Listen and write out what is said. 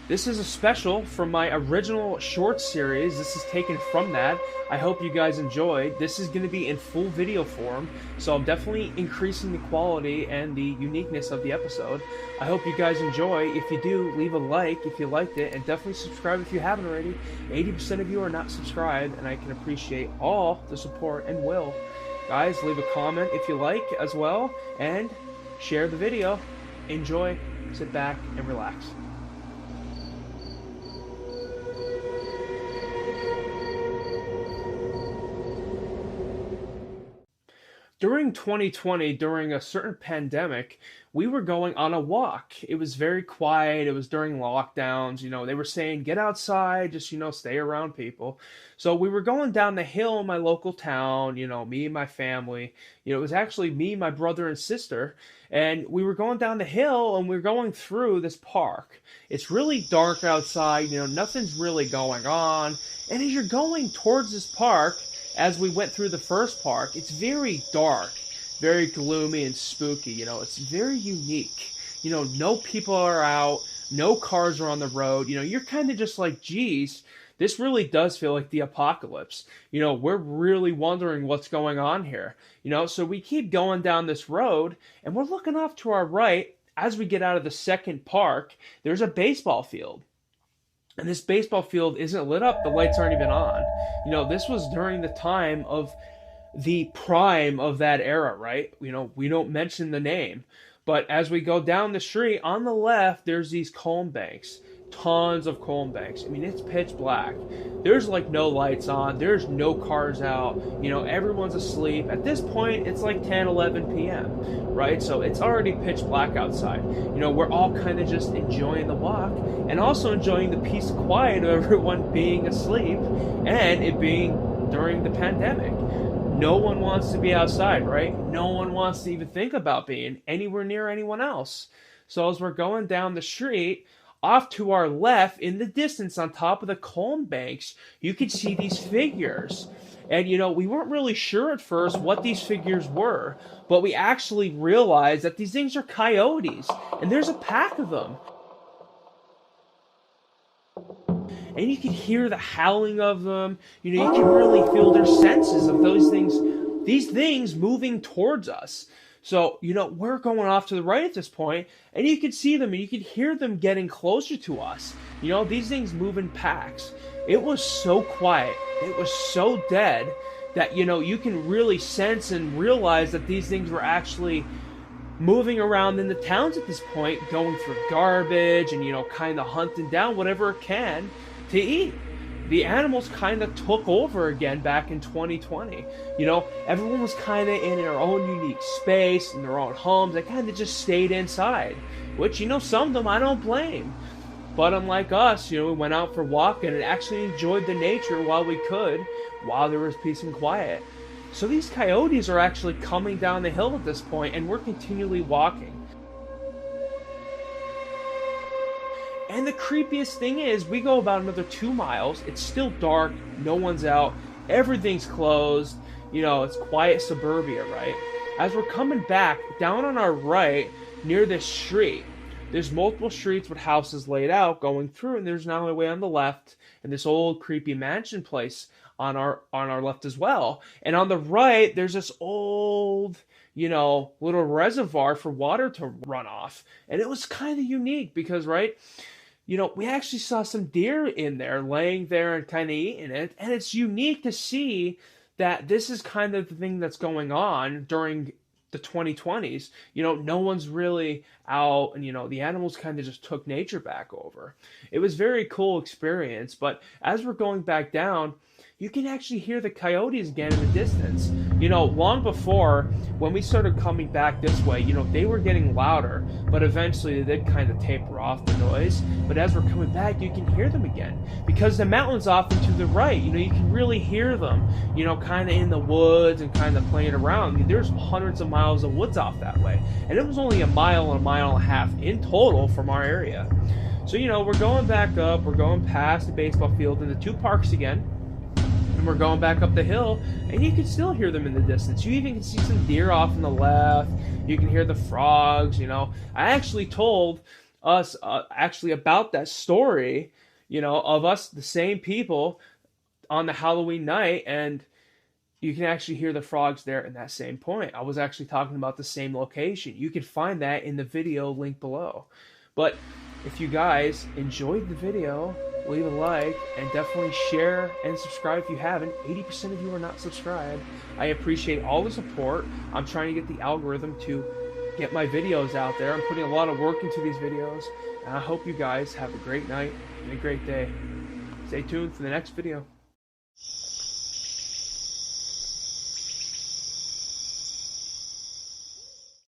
This is a special from my original short series. This is taken from that. I hope you guys enjoyed. This is going to be in full video form, so I'm definitely increasing the quality and the uniqueness of the episode. I hope you guys enjoy. If you do, leave a like if you liked it, and definitely subscribe if you haven't already. 80% of you are not subscribed, and I can appreciate all the support and will. Guys, leave a comment if you like as well, and share the video. Enjoy, sit back, and relax. During 2020, during a certain pandemic, we were going on a walk. It was very quiet. It was during lockdowns. They were saying, get outside, just, stay around people. So we were going down the hill in my local town, me and my family. It was actually me, my brother, and sister. And we were going down the hill and we were going through this park. It's really dark outside, nothing's really going on. And as you're going towards this park, as we went through the first park, it's very dark, very gloomy and spooky. It's very unique. No people are out, no cars are on the road. You're kind of just like, geez, this really does feel like the apocalypse. We're really wondering what's going on here. So we keep going down this road and we're looking off to our right. As we get out of the second park, there's a baseball field. And this baseball field isn't lit up. The lights aren't even on. This was during the time of the prime of that era, right? We don't mention the name. But as we go down the street, on the left, there's these cone banks. Tons of cone banks. It's pitch black. There's like no lights on. There's no cars out. Everyone's asleep. At this point, it's like 10, 11 p.m., right? So it's already pitch black outside. We're all kind of just enjoying the walk and also enjoying the peace and quiet of everyone being asleep and it being during the pandemic. No one wants to be outside, right? No one wants to even think about being anywhere near anyone else. So as we're going down the street, off to our left, in the distance, on top of the cone banks, you could see these figures. And, we weren't really sure at first what these figures were, but we actually realized that these things are coyotes, and there's a pack of them. And you could hear the howling of them. You can really feel their senses of these things moving towards us. So, we're going off to the right at this point, and you could see them and you could hear them getting closer to us. These things move in packs. It was so quiet. It was so dead that, you can really sense and realize that these things were actually moving around in the towns at this point, going through garbage and, kind of hunting down whatever it can to eat. The animals kind of took over again back in 2020. Everyone was kind of in their own unique space, in their own homes. They kind of just stayed inside, which, some of them I don't blame. But unlike us, we went out for a walk and actually enjoyed the nature while we could, while there was peace and quiet. So these coyotes are actually coming down the hill at this point, and we're continually walking. And the creepiest thing is, we go about another 2 miles. It's still dark. No one's out. Everything's closed. It's quiet suburbia, right? As we're coming back, down on our right, near this street, there's multiple streets with houses laid out going through, and there's another way on the left, and this old creepy mansion place on our left as well. And on the right, there's this old, little reservoir for water to run off. And it was kind of unique because, right, we actually saw some deer in there laying there and kind of eating it. And it's unique to see that this is kind of the thing that's going on during the 2020s. No one's really out and, the animals kind of just took nature back over. It was a very cool experience. But as we're going back down, you can actually hear the coyotes again in the distance. Long before, when we started coming back this way, they were getting louder, but eventually they did kind of taper off the noise. But as we're coming back, you can hear them again. Because the mountains off and to the right, you can really hear them, kind of in the woods and kind of playing around. There's hundreds of miles of woods off that way. And it was only a mile and a mile and a half in total from our area. So, we're going back up, we're going past the baseball field and the 2 parks again. And we're going back up the hill, and you can still hear them in the distance. You even can see some deer off on the left. You can hear the frogs, I actually told us actually about that story, of us, the same people, on the Halloween night, and you can actually hear the frogs there in that same point. I was actually talking about the same location. You can find that in the video link below. But if you guys enjoyed the video, leave a like and definitely share and subscribe if you haven't. 80% of you are not subscribed. I appreciate all the support. I'm trying to get the algorithm to get my videos out there. I'm putting a lot of work into these videos, and I hope you guys have a great night and a great day. Stay tuned for the next video.